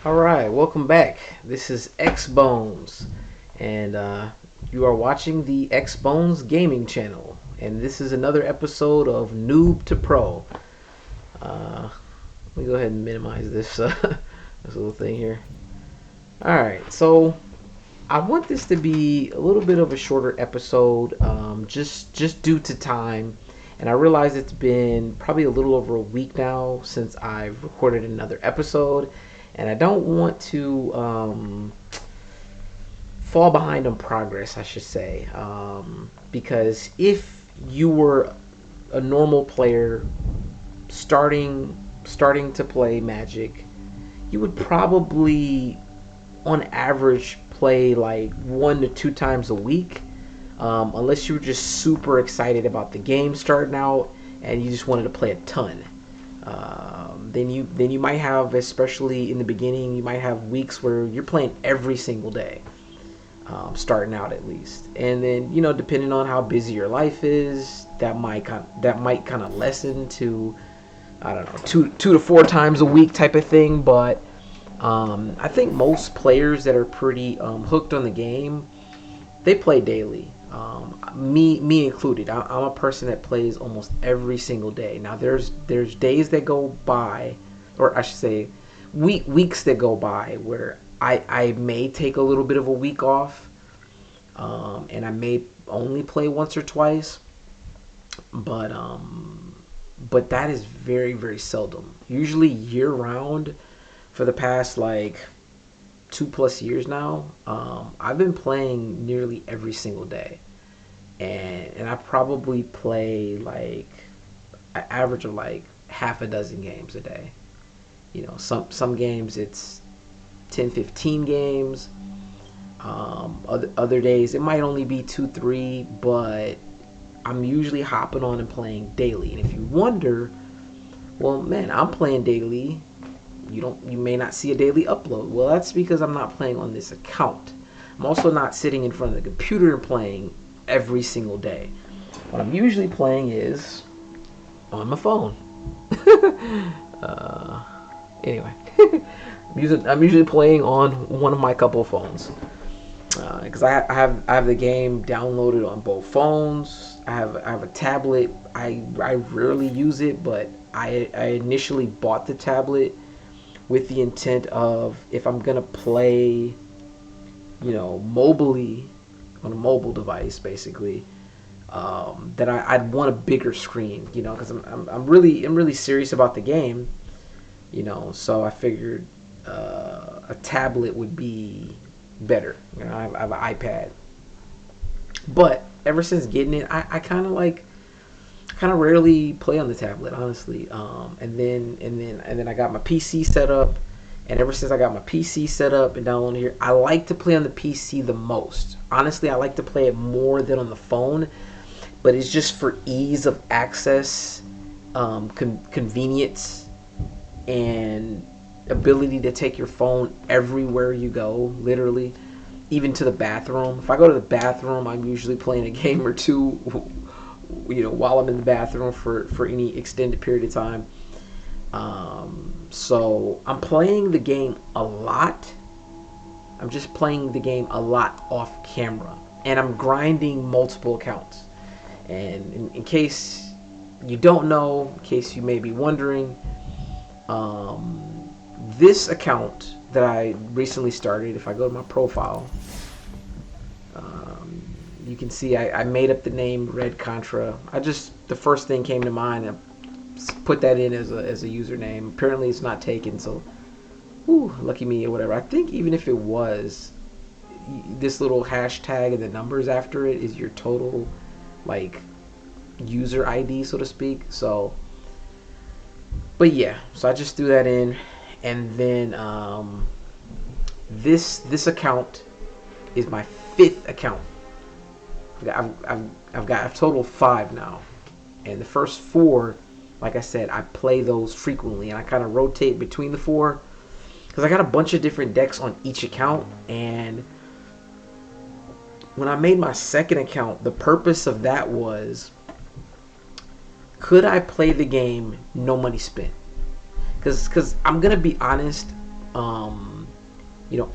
Alright, welcome back. This is X Bones, and you are watching the X Bones Gaming channel. And this is another episode of Noob to Pro. Let me go ahead and minimize this, this little thing here. Alright, so I want this to be a little bit of a shorter episode, just due to time. And I realize it's been probably a little over a week now since I've recorded another episode, and I don't want to fall behind on progress, I should say, because if you were a normal player starting to play Magic, you would probably, on average, play like 1 to 2 times a week, unless you were just super excited about the game starting out and you just wanted to play a ton. Then you might have, especially in the beginning, you might have weeks where you're playing every single day, starting out at least. And then, depending on how busy your life is, that might kind of lessen to, I don't know, 2 to 4 times a week type of thing. But I think most players that are pretty hooked on the game, they play daily. Me included. I'm a person that plays almost every single day. Now there's days that go by, or I should say, weeks that go by where I may take a little bit of a week off, and I may only play once or twice, but that is very, very seldom. Usually year round, for the past like 2+ years now, I've been playing nearly every single day, and I probably play like an average of like half a dozen games a day. Some games it's 10, 15 games. Other days it might only be 2, 3, but I'm usually hopping on and playing daily. And if you wonder, well, man, I'm playing daily. You may not see a daily upload. Well, that's because I'm not playing on this account. I'm also not sitting in front of the computer and playing every single day. What I'm usually playing is on my phone. Anyway, I'm usually playing on one of my couple phones, because I have the game downloaded on both phones. I have a tablet. I rarely use it, but I initially bought the tablet with the intent of, if I'm gonna play, mobilely on a mobile device, basically, that I'd want a bigger screen, because I'm really serious about the game, so I figured a tablet would be better. I have an iPad, but ever since getting it, I kind of rarely play on the tablet, honestly. And then I got my PC set up, and ever since I got my PC set up and downloaded here, I like to play on the PC the most. Honestly, I like to play it more than on the phone, but it's just for ease of access, convenience, and ability to take your phone everywhere you go, literally, even to the bathroom. If I go to the bathroom, I'm usually playing a game or two, while I'm in the bathroom for any extended period of time. So I'm playing the game a lot. I'm just playing the game a lot off camera, and I'm grinding multiple accounts. And in case you don't know, in case you may be wondering, this account that I recently started, if I go to my profile, you can see I made up the name Red Contra. The first thing came to mind, and put that in as a username. Apparently it's not taken, so lucky me or whatever. I think even if it was, this little hashtag and the numbers after it is your total, like, user ID, so to speak. So, but yeah, so I just threw that in, and then this account is my 5th account. I've got a total of 5 now, and the first 4, like I said, I play those frequently, and I kind of rotate between the 4, because I got a bunch of different decks on each account. And when I made my second account, the purpose of that was, could I play the game no money spent? Because I'm gonna be honest,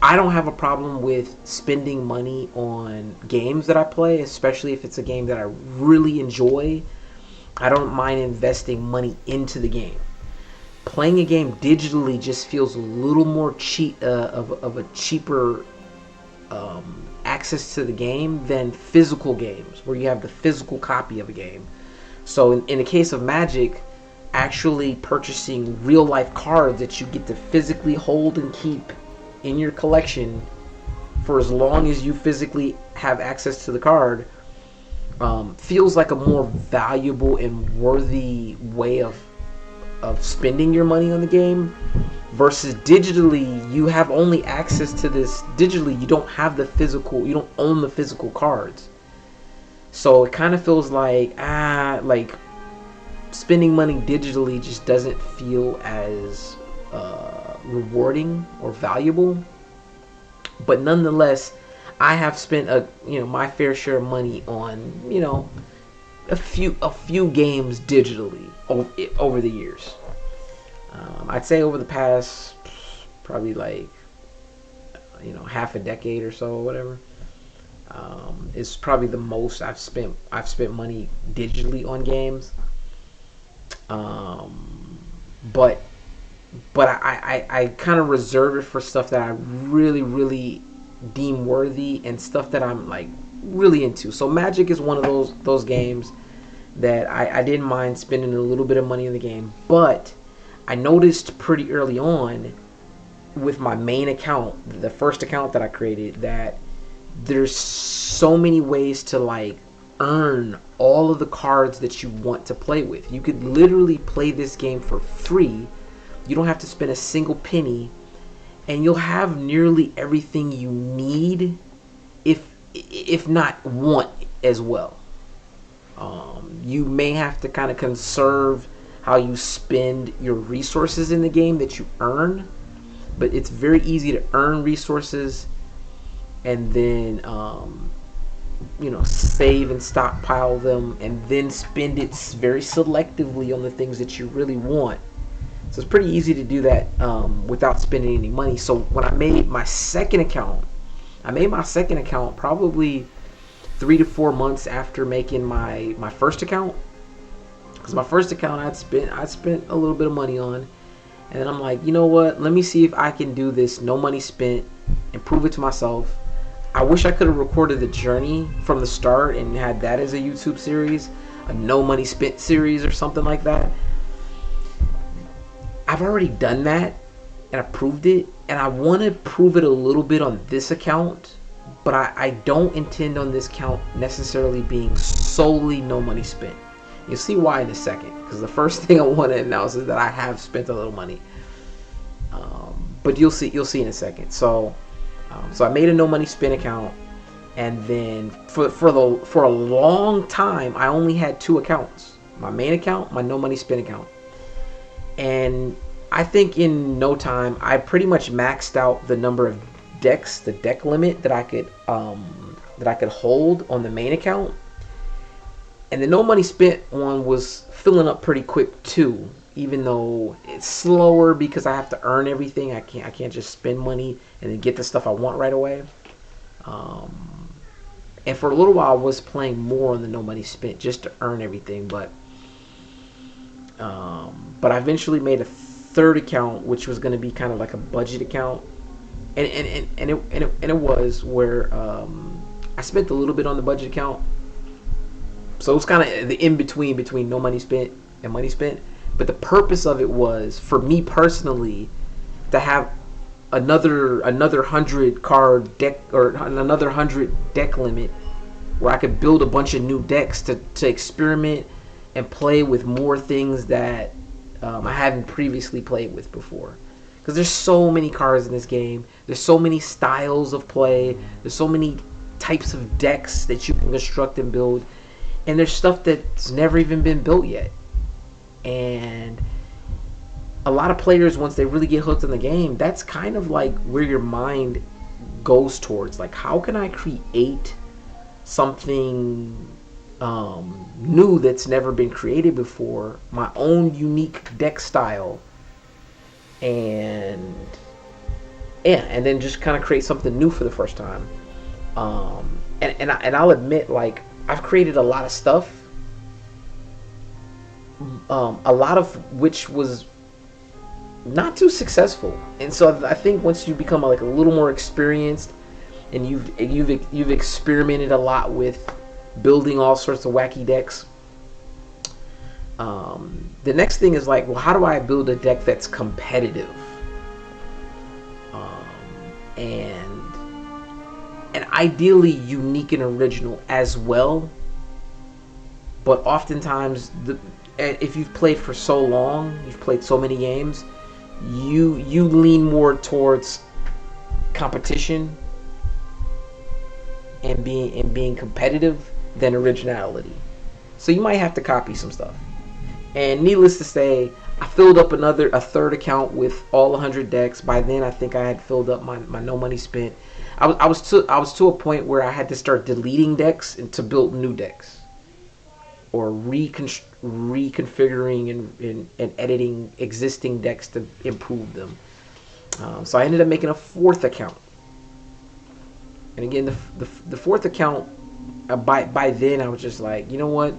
I don't have a problem with spending money on games that I play, especially if it's a game that I really enjoy. I don't mind investing money into the game. Playing a game digitally just feels a little more cheap, of a cheaper access to the game than physical games, where you have the physical copy of a game. So in the case of Magic, actually purchasing real life cards that you get to physically hold and keep in your collection for as long as you physically have access to the card, feels like a more valuable and worthy way of spending your money on the game, versus digitally you have only access to this digitally. You don't have the physical, you don't own the physical cards. So it kind of feels like spending money digitally just doesn't feel as rewarding or valuable. But nonetheless, I have spent my fair share of money on a few games digitally over the years. I'd say over the past probably half a decade or so, or whatever. It's probably the most I've spent money digitally on games. But I kind of reserve it for stuff that I really, really deem worthy and stuff that I'm like really into. So Magic is one of those games that I didn't mind spending a little bit of money in the game. But I noticed pretty early on with my main account, the first account that I created, that there's so many ways to earn all of the cards that you want to play with. You could literally play this game for free. You don't have to spend a single penny, and you'll have nearly everything you need, if not want as well. You may have to kind of conserve how you spend your resources in the game that you earn, but it's very easy to earn resources and then save and stockpile them, and then spend it very selectively on the things that you really want. So it's pretty easy to do that without spending any money. So when I made my second account, probably 3 to 4 months after making my first account, because my first account I'd spent a little bit of money on, and then I'm like, you know what? Let me see if I can do this no money spent and prove it to myself. I wish I could have recorded the journey from the start and had that as a YouTube series, a no money spent series or something like that. I've already done that and I proved it, and I want to prove it a little bit on this account, but I don't intend on this account necessarily being solely no money spent. You'll see why in a second, because the first thing I want to announce is that I have spent a little money, but you'll see in a second. So I made a no money spent account, and then for a long time I only had two accounts: my main account, my no money spent account. And I think in no time I pretty much maxed out the number of decks, the deck limit that I could hold on the main account. And the no money spent one was filling up pretty quick too, even though it's slower because I have to earn everything. I can't just spend money and then get the stuff I want right away. And for a little while I was playing more on the no money spent just to earn everything, but I eventually made a third account, which was going to be kind of like a budget account, and it was where I spent a little bit on the budget account, so it was kind of the in between no money spent and money spent. But the purpose of it was, for me personally, to have another 100 card deck, or another 100 deck limit, where I could build a bunch of new decks to experiment and play with more things that I hadn't previously played with before. Because there's so many cards in this game. There's so many styles of play. There's so many types of decks that you can construct and build. And there's stuff that's never even been built yet. And a lot of players, once they really get hooked on the game, that's kind of like where your mind goes towards. Like, how can I create something new that's never been created before, my own unique deck style, and Yeah, and then just kind of create something new for the first time. And I'll admit, like, I've created a lot of stuff, a lot of which was not too successful. And so I think once you become like a little more experienced, and you've experimented a lot with building all sorts of wacky decks, the next thing is like, well, how do I build a deck that's competitive, and ideally unique and original as well. But oftentimes, if you've played for so long, you've played so many games, you lean more towards competition and being competitive than originality. So you might have to copy some stuff. And needless to say, I filled up a third account with all 100 decks. By then, I think I had filled up my no money spent. I was to a point where I had to start deleting decks and to build new decks, or reconfiguring and editing existing decks to improve them. So I ended up making a fourth account. And again, the fourth account, by then I was just like, you know what?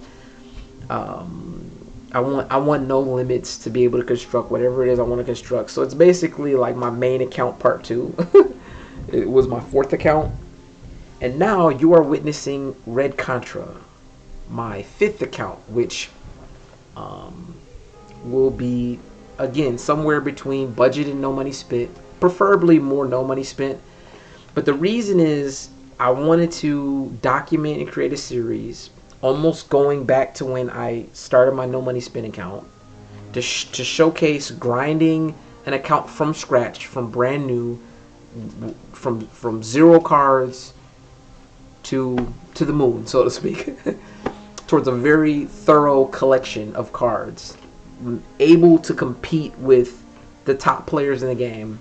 I want no limits to be able to construct whatever it is I want to construct. So it's basically like my main account part 2. It was my fourth account. And now you are witnessing Red Contra, my fifth account, which will be, again, somewhere between budget and no money spent, preferably more no money spent. But the reason is I wanted to document and create a series, almost going back to when I started my no money spent account, to showcase grinding an account from scratch, from brand new, from 0 cards to the moon, so to speak, towards a very thorough collection of cards, able to compete with the top players in the game.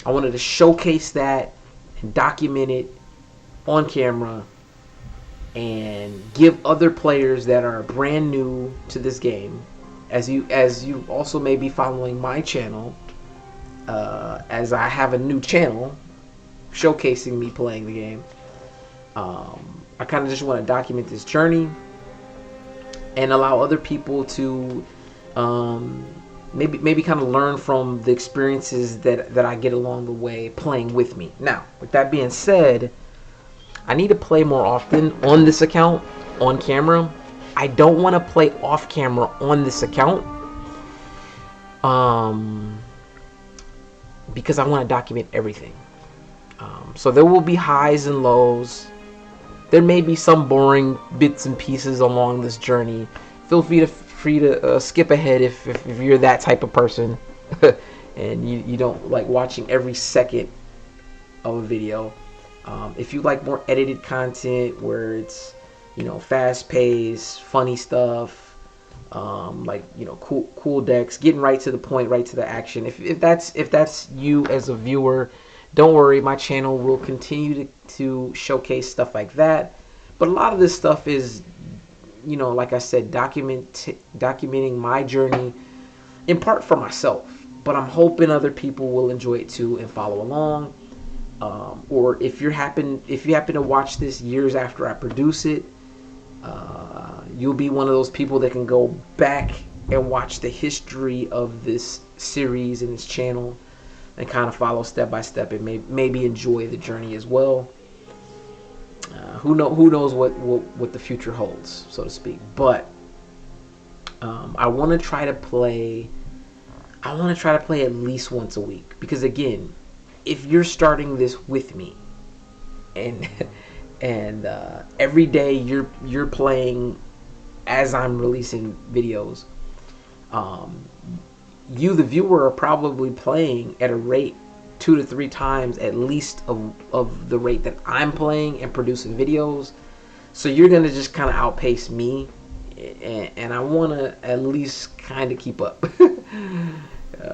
I wanted to showcase that and document it on camera, and give other players that are brand new to this game, as you also may be following my channel, as I have a new channel showcasing me playing the game. I kind of just want to document this journey and allow other people to maybe kind of learn from the experiences that I get along the way playing with me. Now, with that being said, I need to play more often on this account, on camera. I don't want to play off camera on this account, because I want to document everything. So there will be highs and lows. There may be some boring bits and pieces along this journey. Feel free to skip ahead if you're that type of person and you don't like watching every second of a video. If you like more edited content where it's, fast paced, funny stuff, like, cool decks, getting right to the point, right to the action. If that's you as a viewer, don't worry, my channel will continue to showcase stuff like that. But a lot of this stuff is, like I said, documenting my journey in part for myself. But I'm hoping other people will enjoy it too and follow along. Or if you happen to watch this years after I produce it, you'll be one of those people that can go back and watch the history of this series and this channel and kind of follow step by step and maybe enjoy the journey as well. Who knows what the future holds, so to speak. But I want to try to play at least once a week, because again, if you're starting this with me and every day you're playing as I'm releasing videos, you, the viewer, are probably playing at a rate 2 to 3 times at least of the rate that I'm playing and producing videos. So you're gonna just kind of outpace me, and I want to at least kind of keep up.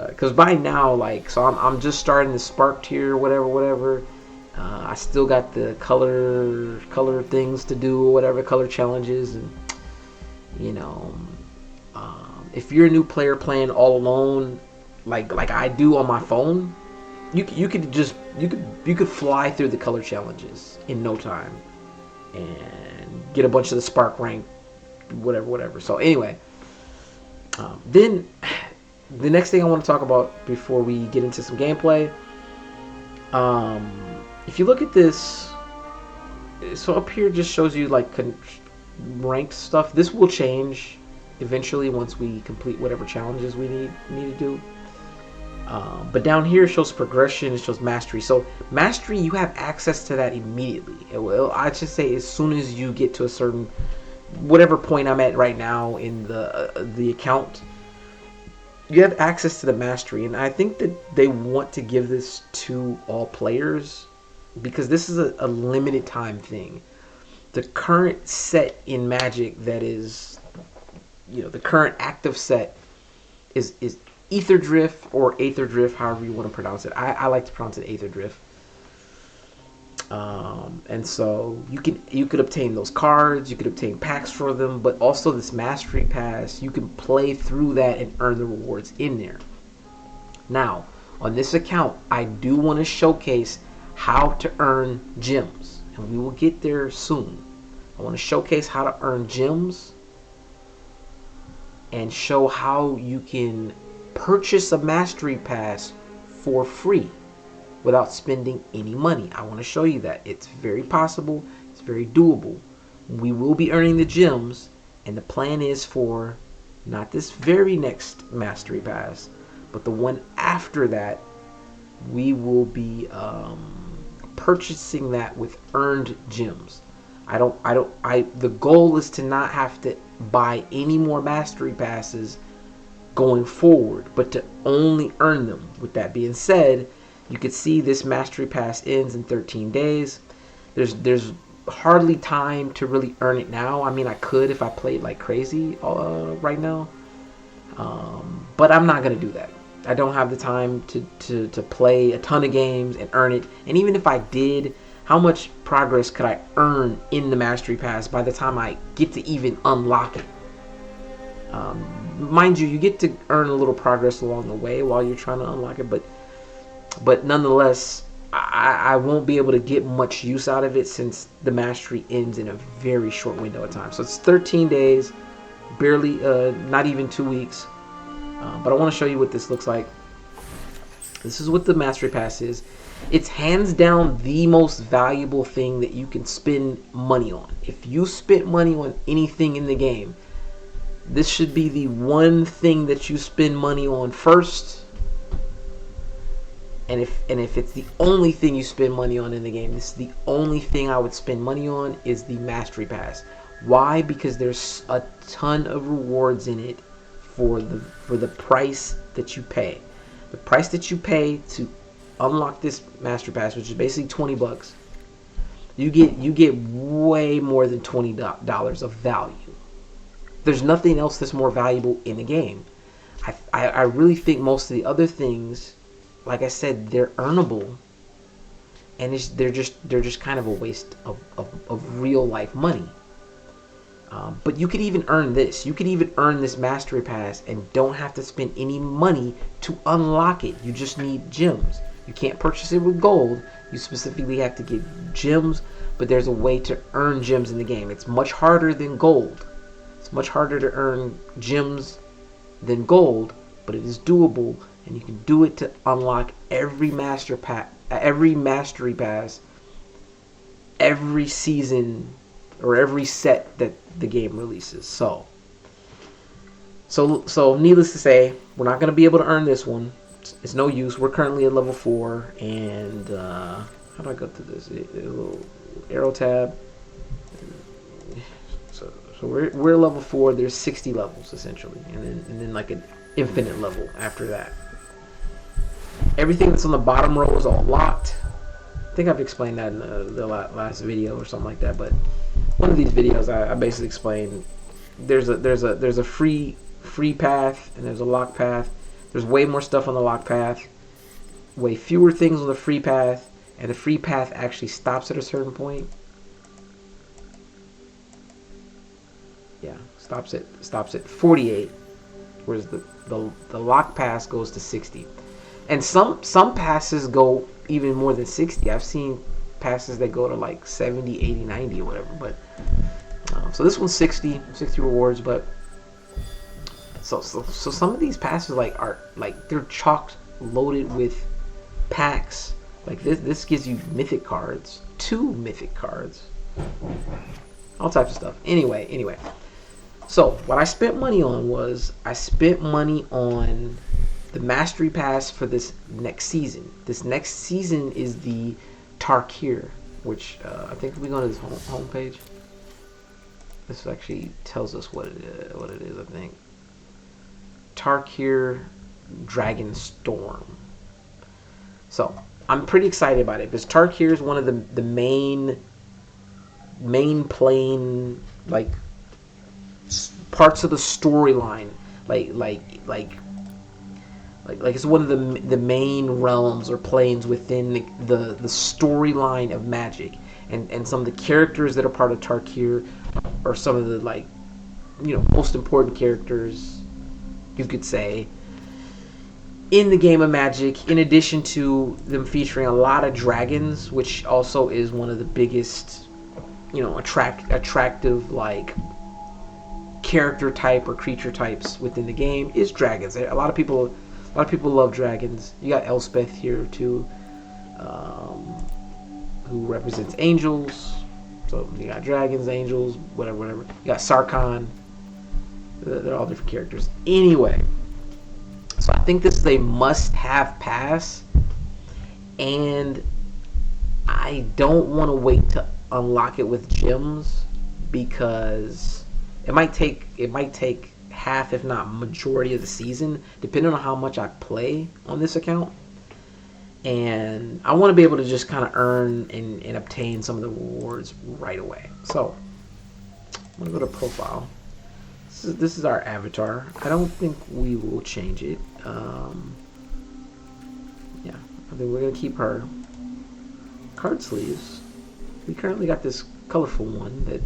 Because by now, so I'm just starting the Spark tier, whatever. I still got the color things to do, or whatever, color challenges, and if you're a new player playing all alone, like I do on my phone, you could fly through the color challenges in no time and get a bunch of the spark rank, whatever. So anyway, then the next thing I want to talk about before we get into some gameplay, if you look at this, so up here just shows you like ranked stuff. This will change eventually once we complete whatever challenges we need to do. But down here it shows progression, it shows mastery. So mastery, you have access to that immediately. I should say as soon as you get to a certain, whatever point I'm at right now in the account, you have access to the mastery. And I think that they want to give this to all players because this is a limited time thing. The current set in Magic that is, the current active set is Ether Drift or Aether Drift, however you want to pronounce it. I like to pronounce it Aether Drift. And so you could obtain those cards, you could obtain packs for them, but also this Mastery Pass, you can play through that and earn the rewards in there. Now, on this account, I do want to showcase how to earn gems, and we will get there soon. I want to showcase how to earn gems and show how you can purchase a Mastery Pass for free without spending any money. I want to show you that. It's very possible. It's very doable. We will be earning the gems, and the plan is for not this very next Mastery Pass, but the one after that, we will be purchasing that with earned gems. The goal is to not have to buy any more Mastery Passes going forward, but to only earn them. With that being said, you can see this Mastery Pass ends in 13 days. There's hardly time to really earn it now. I mean, I could if I played like crazy right now, but I'm not gonna do that. I don't have the time to play a ton of games and earn it. And even if I did, how much progress could I earn in the Mastery Pass by the time I get to even unlock it? Mind you, you get to earn a little progress along the way while you're trying to unlock it, but nonetheless, I won't be able to get much use out of it since the mastery ends in a very short window of time. So it's 13 days, barely, not even 2 weeks. But I want to show you what this looks like. This is what the Mastery Pass is. It's hands down the most valuable thing that you can spend money on. If you spent money on anything in the game, this should be the one thing that you spend money on first. And if it's the only thing you spend money on in the game, this is the only thing I would spend money on is the Mastery Pass. Why? Because there's a ton of rewards in it for the price that you pay. The price that you pay to unlock this Mastery Pass, which is basically $20, you get way more than $20 of value. There's nothing else that's more valuable in the game. I really think most of the other things, like I said, they're earnable, and they're just kind of a waste of real life money. But you could even earn this. You could even earn this Mastery Pass and don't have to spend any money to unlock it. You just need gems. You can't purchase it with gold. You specifically have to get gems, but there's a way to earn gems in the game. It's much harder than gold. It's much harder to earn gems than gold, but it is doable, and you can do it to unlock every Mastery Pass, every season or every set that the game releases. So needless to say, we're not going to be able to earn this one. It's no use. We're currently at level 4, and how do I go through this? A little arrow tab. So we're level 4. There's 60 levels essentially, and then like an infinite level after that. Everything that's on the bottom row is all locked. I think I've explained that in the last video or something like that. But one of these videos, I basically explained there's a free path and there's a lock path. There's way more stuff on the lock path, way fewer things on the free path, and the free path actually stops at a certain point. Yeah, stops at 48, whereas the lock pass goes to 60. And some passes go even more than 60. I've seen passes that go to like 70, 80, 90 or whatever. But so this one's 60 rewards. But so some of these passes like are like they're chock loaded with packs. Like this gives you mythic cards, 2 mythic cards, all types of stuff. Anyway. So what I spent money on was I spent money on the Mastery Pass for this next season. This next season is the Tarkir, which I think if we go to this homepage, this actually tells us what it is. I think Tarkir Dragon Storm. So I'm pretty excited about it because Tarkir is one of the main plane like parts of the storyline, like it's one of the main realms or planes within the storyline of Magic, and some of the characters that are part of Tarkir are some of the like most important characters you could say in the game of Magic, in addition to them featuring a lot of dragons, which also is one of the biggest attractive like character type or creature types within the game is dragons. A lot of people love dragons. You got Elspeth here too, who represents angels. So you got dragons, angels, whatever. You got Sarkhan. They're all different characters. Anyway, so I think this is a must-have pass, and I don't want to wait to unlock it with gems because it might take half, if not majority of the season, depending on how much I play on this account. And I want to be able to just kind of earn and obtain some of the rewards right away. So I'm gonna go to profile. This is our avatar. I don't think we will change it. Yeah, I think we're gonna keep her. Card sleeves. We currently got this colorful one that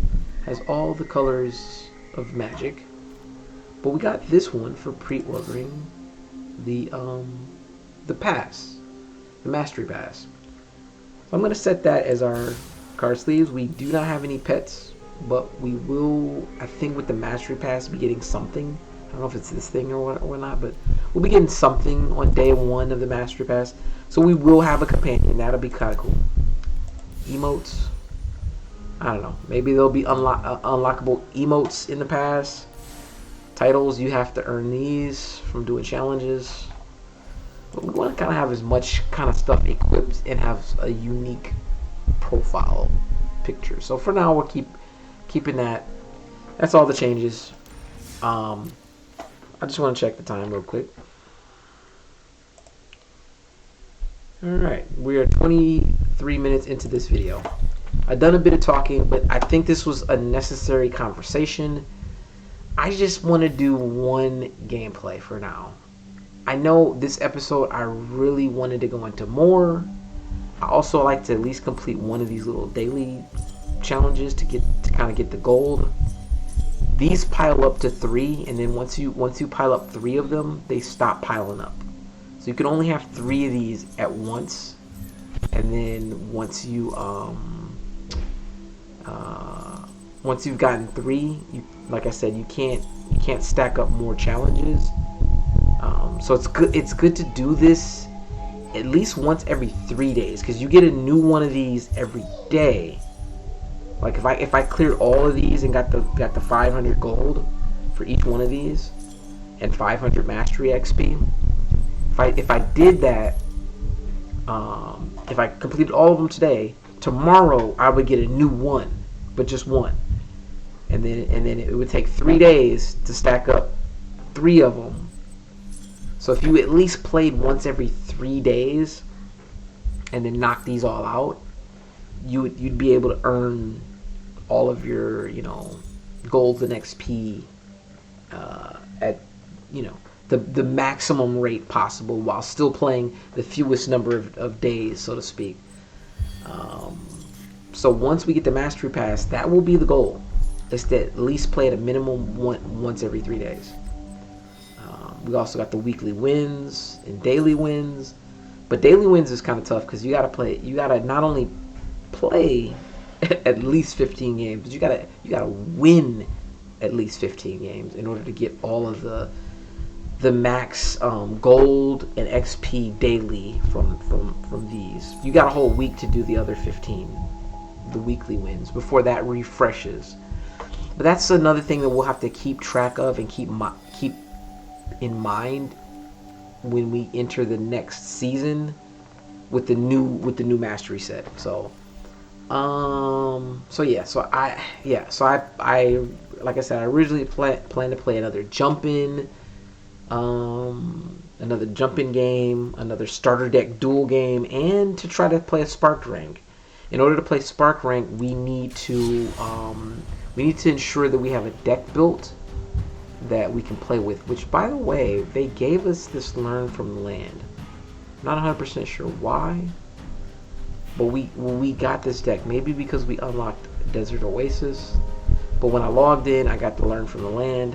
has all the colors of Magic, but we got this one for pre-ordering the pass, the Mastery Pass. So I'm gonna set that as our card sleeves. We do not have any pets, but we will, I think, with the Mastery Pass, be getting something. I don't know if it's this thing or not, but we'll be getting something on day 1 of the Mastery Pass. So we will have a companion. That'll be kind of cool. Emotes. I don't know. Maybe there'll be unlockable emotes in the pass. Titles, you have to earn these from doing challenges. But we want to kind of have as much kind of stuff equipped and have a unique profile picture. So for now, we'll keeping that. That's all the changes. I just want to check the time real quick. Alright, we are 23 minutes into this video. I've done a bit of talking, but I think this was a necessary conversation. I just want to do one gameplay for now. I know this episode I really wanted to go into more. I also like to at least complete one of these little daily challenges to kind of get the gold. These pile up to 3, and then once you pile up 3 of them, they stop piling up. So you can only have 3 of these at once, and then once you've gotten 3, like I said, you can't stack up more challenges. So it's good to do this at least once every 3 days, because you get a new one of these every day. Like if I cleared all of these and got the 500 gold for each one of these and 500 mastery XP, if I did that, if I completed all of them today, tomorrow I would get a new one, but just one, and then it would take 3 days to stack up 3 of them. So if you at least played once every 3 days and then knock these all out, you'd be able to earn all of your gold and XP at the maximum rate possible while still playing the fewest number of days, so to speak. So once we get the Mastery Pass, that will be the goal. Is to at least play at a minimum once every 3 days. We also got the weekly wins and daily wins. But daily wins is kind of tough because you got to play. You got to not only play at least 15 games, but you gotta win at least 15 games in order to get all of the max gold and XP daily from these. You got a whole week to do the other 15, the weekly wins, before that refreshes. But that's another thing that we'll have to keep track of and keep in mind when we enter the next season with the new mastery set. So I like I said, I originally planned to play another jump-in game, another starter deck duel game, and to try to play a spark rank. In order to play spark rank, we need to ensure that we have a deck built that we can play with. Which, by the way, they gave us this learn from the land. Not 100% sure why, but we got this deck. Maybe because we unlocked Desert Oasis. But when I logged in, I got to learn from the land.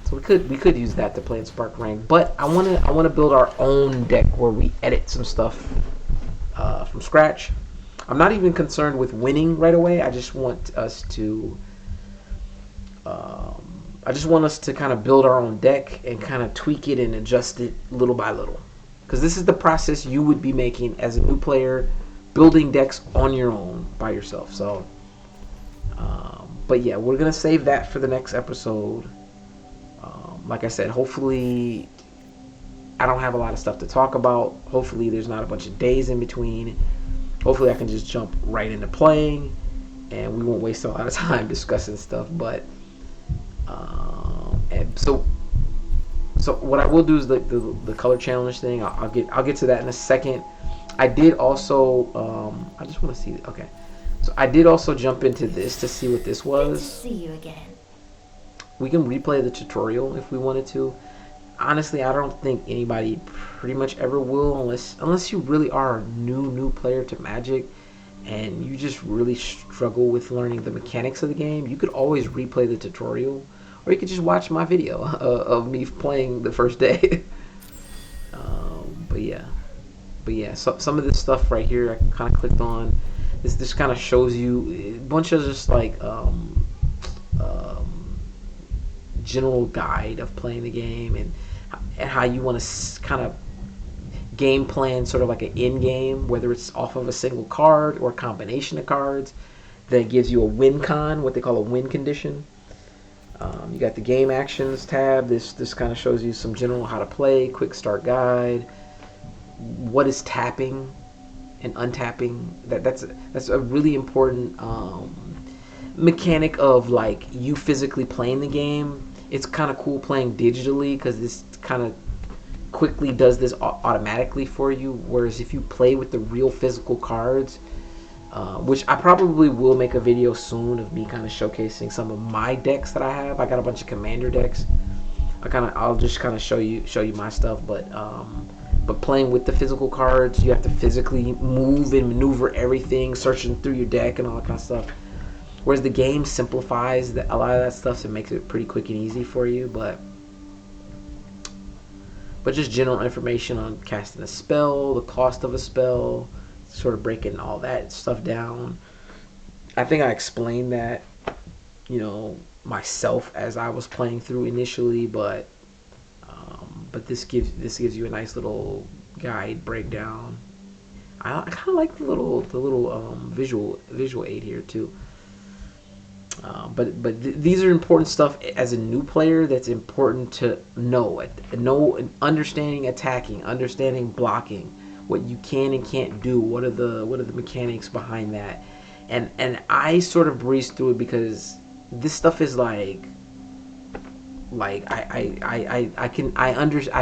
So we could use that to play in Spark Rank. But I wanna build our own deck where we edit some stuff from scratch. I'm not even concerned with winning right away. I just want us to kind of build our own deck and kind of tweak it and adjust it little by little. Because this is the process you would be making as a new player, building decks on your own by yourself. So, but yeah, we're gonna save that for the next episode. Like I said, hopefully I don't have a lot of stuff to talk about. Hopefully there's not a bunch of days in between. Hopefully I can just jump right into playing, and we won't waste a lot of time discussing stuff. But and so what I will do is the color challenge thing. I'll get to that in a second. I did also I just want to see. Okay, so I did also jump into this to see what this was. Good to see you again. We can replay the tutorial if we wanted to. Honestly, I don't think anybody pretty much ever will, unless you really are a new player to Magic and you just really struggle with learning the mechanics of the game. You could always replay the tutorial, or you could just watch my video of me playing the first day. But yeah, so some of this stuff right here I kind of clicked on. This kind of shows you a bunch of just like general guide of playing the game and how you want to kind of game plan, sort of like an end game, whether it's off of a single card or a combination of cards that gives you a win con, what they call a win condition. You got the game actions tab. This kind of shows you some general how to play, quick start guide, what is tapping and untapping. That's a really important mechanic of like you physically playing the game. It's kind of cool playing digitally because this kind of quickly does this automatically for you, whereas if you play with the real physical cards, which I probably will make a video soon of me kind of showcasing some of my decks that I have. I got a bunch of commander decks. I'll just kind of show you my stuff, but playing with the physical cards, you have to physically move and maneuver everything, searching through your deck and all that kind of stuff. Whereas the game simplifies a lot of that stuff, so it makes it pretty quick and easy for you. But just general information on casting a spell, the cost of a spell, sort of breaking all that stuff down. I think I explained that, myself as I was playing through initially, but this gives you a nice little guide breakdown. I kind of like the little visual aid here too. But these are important stuff as a new player. That's important to know. Understanding attacking, understanding blocking, what you can and can't do. What are the mechanics behind that? And I sort of breeze through it because this stuff is I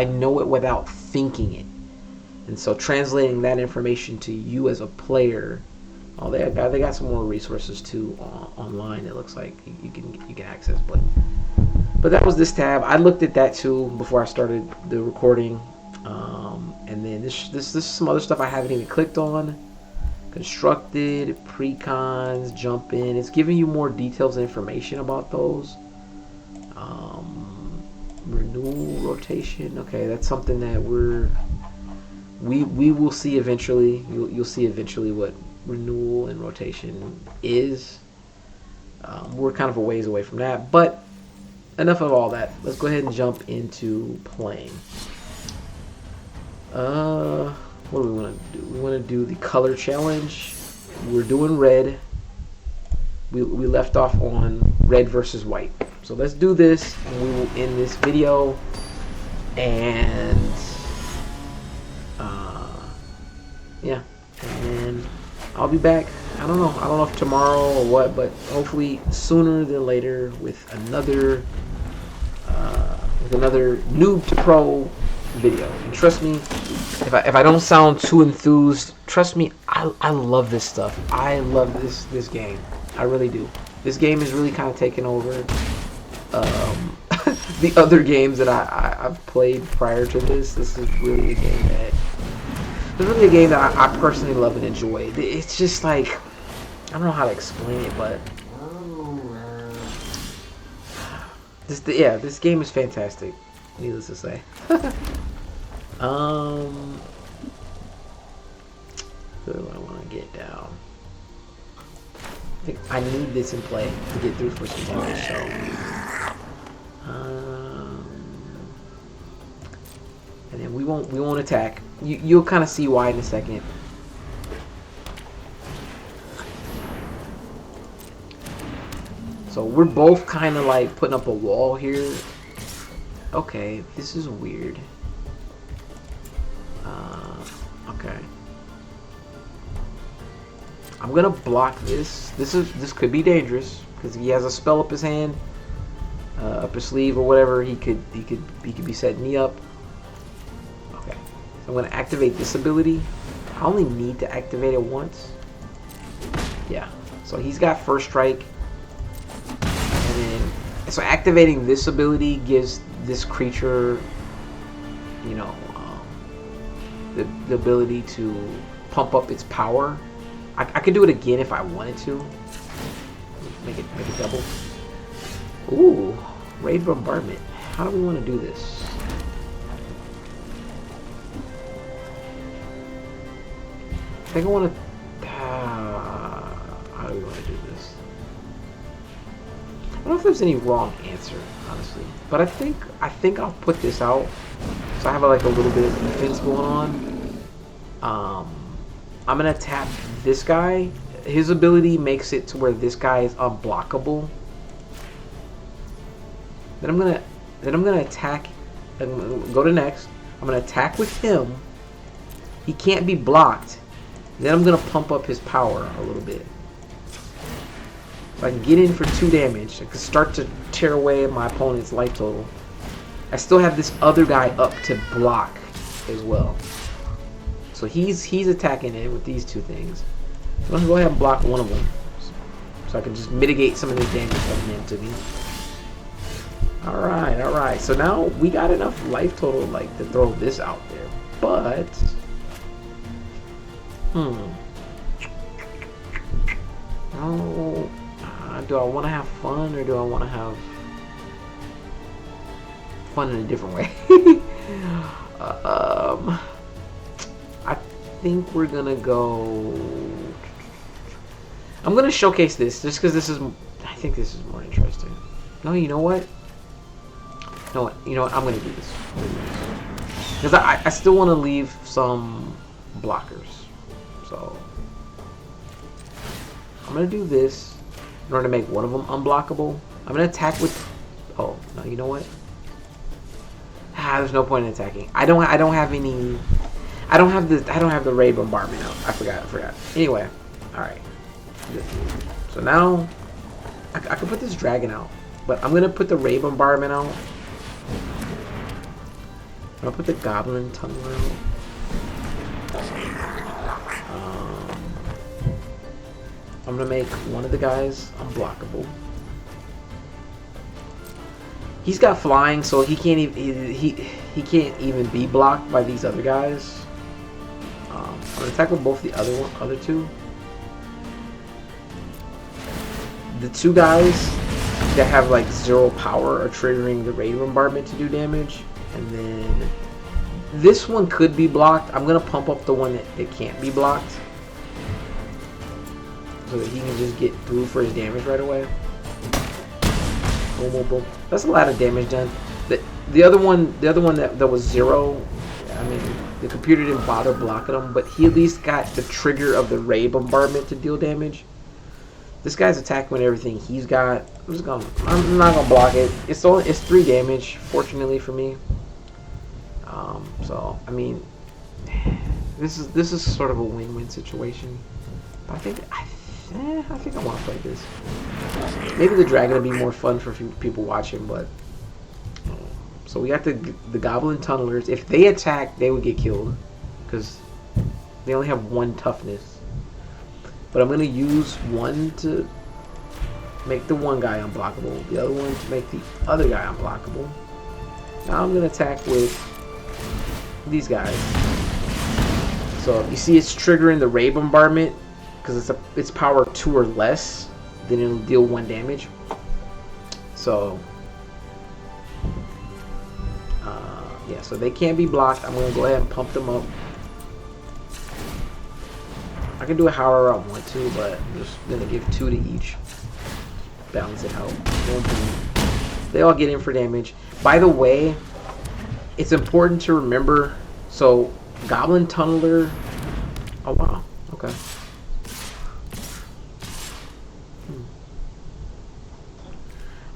know it without thinking it, and so translating that information to you as a player. Oh, they got some more resources too online. It looks like you can access, but that was this tab. I looked at that too before I started the recording, and then this is some other stuff I haven't even clicked on. Constructed, pre-cons, jump in. It's giving you more details and information about those. Renewal rotation. Okay, that's something that we will see eventually. You'll see eventually what renewal and rotation is. We're kind of a ways away from that, but enough of all that. Let's go ahead and jump into playing. What do we want to do? We want to do the color challenge. We're doing red. We left off on red versus white. So let's do this, and we will end this video. And yeah, and I'll be back. I don't know if tomorrow or what, but hopefully sooner than later with another Noob to Pro video. And trust me, if I don't sound too enthused, trust me, I love this stuff. I love this game. I really do. This game is really kind of taken over the other games that I've played prior to this. This is really a game that I personally love and enjoy. It's just like, I don't know how to explain it, but this game is fantastic, needless to say. Who do I want to get down? I think I need this in play to get through for some damage, so and then we won't attack. You'll kind of see why in a second. So we're both kind of like putting up a wall here. Okay, this is weird. Okay. I'm gonna block this. This could be dangerous because if he has a spell up his hand, up his sleeve or whatever, he could be setting me up. Okay, so I'm gonna activate this ability. I only need to activate it once. Yeah. So he's got first strike, and then so activating this ability gives this creature, you know, the ability to pump up its power. I could do it again if I wanted to. Make it double. Ooh, raid bombardment. How do we want to do this? I think I want to. How do we want to do this? I don't know if there's any wrong answer, honestly, but I think I'll put this out. So I have like a little bit of defense going on. I'm gonna tap this guy. His ability makes it to where this guy is unblockable. Then I'm gonna attack. Go to next. I'm gonna attack with him. He can't be blocked. Then I'm gonna pump up his power a little bit. So I can get in for 2 damage. I can start to tear away my opponent's life total. I still have this other guy up to block as well. So he's attacking it with these 2 things. So I'm gonna go ahead and block one of them, so I can just mitigate some of this damage coming into me. All right. So now we got enough life total like to throw this out there, but oh, do I want to have fun or do I want to have fun in a different way? I think we're gonna go. I'm gonna showcase this just because this is. I think this is more interesting. No, you know what? No, you know what? I'm gonna do this because I still want to leave some blockers. So I'm gonna do this in order to make one of them unblockable. I'm gonna attack with. Oh no, you know what? There's no point in attacking. I don't have any. I don't have the raid bombardment out. I forgot. Anyway, all right. So now I can put this dragon out, but I'm gonna put the raid bombardment out. I'm gonna put the goblin tunnel out. I'm gonna make one of the guys unblockable. He's got flying, so he can't even he can't even be blocked by these other guys. I'm gonna tackle both the other 2. The 2 guys that have like 0 power are triggering the raid bombardment to do damage. And then this one could be blocked. I'm gonna pump up the one that can't be blocked, so that he can just get through for his damage right away. Boom, boom, boom. That's a lot of damage done. The other one that was 0. I mean, the computer didn't bother blocking him, but he at least got the trigger of the raid bombardment to deal damage. This guy's attacking with everything he's got. I'm not gonna block it. It's 3 damage, fortunately for me. So I mean, this is sort of a win-win situation. But I think I want to play this. Maybe the dragon will be more fun for people watching, but so we got the goblin tunnelers. If they attack, they would get killed because they only have 1 toughness. But I'm gonna use one to make the one guy unblockable, the other one to make the other guy unblockable. Now I'm gonna attack with these guys. So you see, it's triggering the raid bombardment because it's power 2 or less. Then it'll deal 1 damage. So yeah, so they can't be blocked. I'm gonna go ahead and pump them up. I can do it however I want to, but I'm just gonna give 2 to each. Balance it out. They all get in for damage. By the way, it's important to remember. So goblin tunneler. Oh wow. Okay.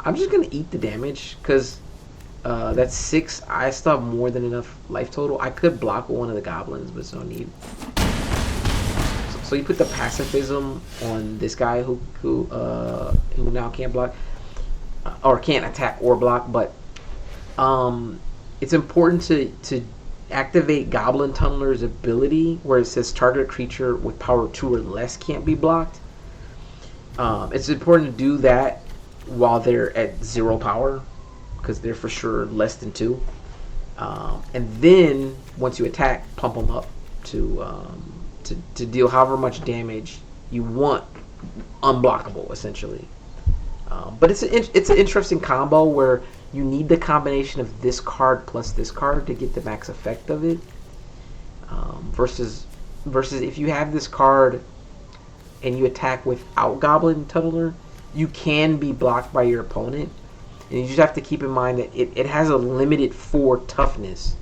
I'm just gonna eat the damage because that's 6. I still have more than enough life total. I could block one of the goblins, but it's no need. So you put the pacifism on this guy who now can't block or can't attack or block, but it's important to activate Goblin Tunneler's ability where it says target creature with power 2 or less can't be blocked. It's important to do that while they're at 0 power because they're for sure less than 2. And then once you attack, pump them up to deal however much damage you want unblockable, essentially. But it's an interesting combo where you need the combination of this card plus this card to get the max effect of it. Versus if you have this card and you attack without Goblin Tunneler, you can be blocked by your opponent. And you just have to keep in mind that it has a limited 4 toughness,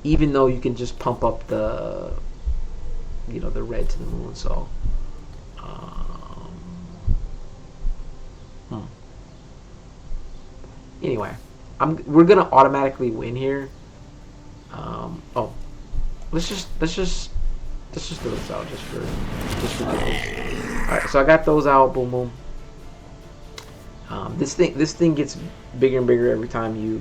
even though you can just pump up the the red to the moon. So anyway, we're gonna automatically win here. Let's just do this out just for giggles. All right, so I got those out. Boom, boom. This thing gets bigger and bigger every time you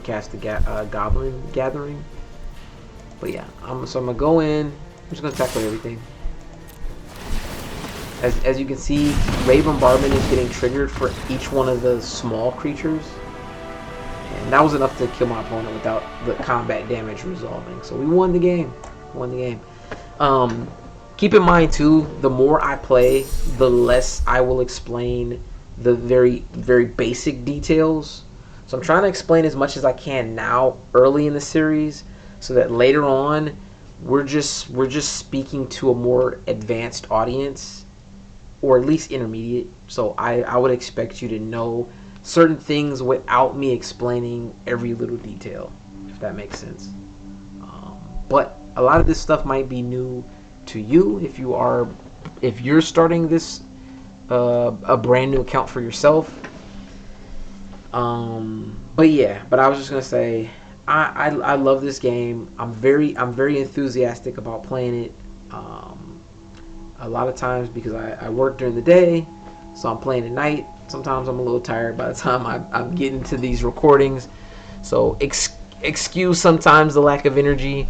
cast the Goblin Gathering. But yeah, I'm gonna go in. I'm just gonna attack with everything. As you can see, Raid Bombardment is getting triggered for each one of the small creatures, and that was enough to kill my opponent without the combat damage resolving. So we won the game. Keep in mind too, the more I play, the less I will explain the very, very basic details. So I'm trying to explain as much as I can now, early in the series, so that later on, we're just speaking to a more advanced audience, or at least intermediate. So I would expect you to know certain things without me explaining every little detail, if that makes sense. But a lot of this stuff might be new to you if you're starting this a brand new account for yourself. But I was just gonna say, I love this game. I'm very enthusiastic about playing it. A lot of times because I work during the day, so I'm playing at night. Sometimes I'm a little tired by the time I'm getting to these recordings, so excuse sometimes the lack of energy.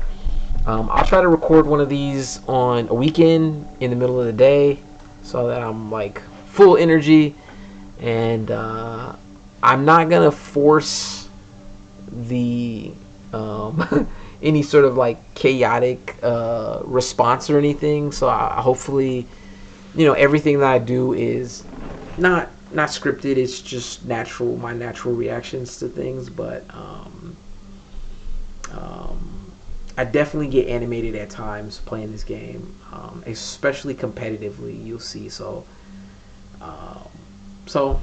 I'll try to record one of these on a weekend in the middle of the day so that I'm like full energy, and I'm not gonna force the any sort of like chaotic response or anything. So hopefully, everything that I do is not scripted. It's just natural, my natural reactions to things. But um, I definitely get animated at times playing this game, especially competitively. You'll see. Um, so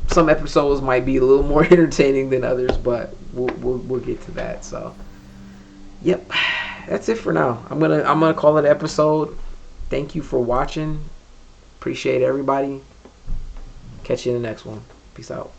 some episodes might be a little more entertaining than others, but we'll get to that. So, yep, that's it for now. I'm gonna call it an episode. Thank you for watching. Appreciate everybody. Catch you in the next one. Peace out.